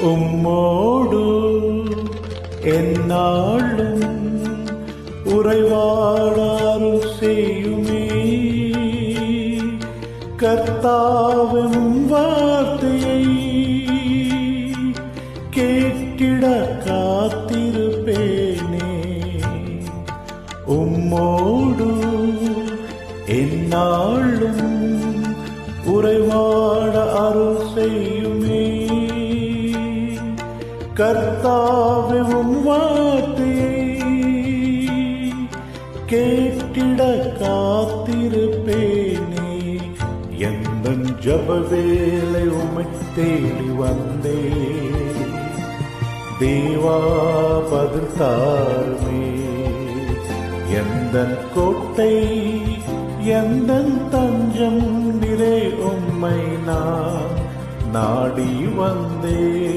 உம்மோடு எந்நாளும் உறைவாடாறு செய்யுமே. கர்த்தாவின் வார்த்தையை கேட்டிட காத்திருப்பேனே. உம்மோடு எந்நாளும் உறைவாட அருள் செய்யுமே. கர்த்தாவின் வார்த்தையை கேட்டிட காத்திருப்பேனே. எந்தன் ஜப வேளை உம்மை தேடி வந்தே. தேவா பதில் தாருமே. எந்தன் கோட்டை எந்தன் தஞ்சம் நிறை உம்மை நான் நாடி வந்தே.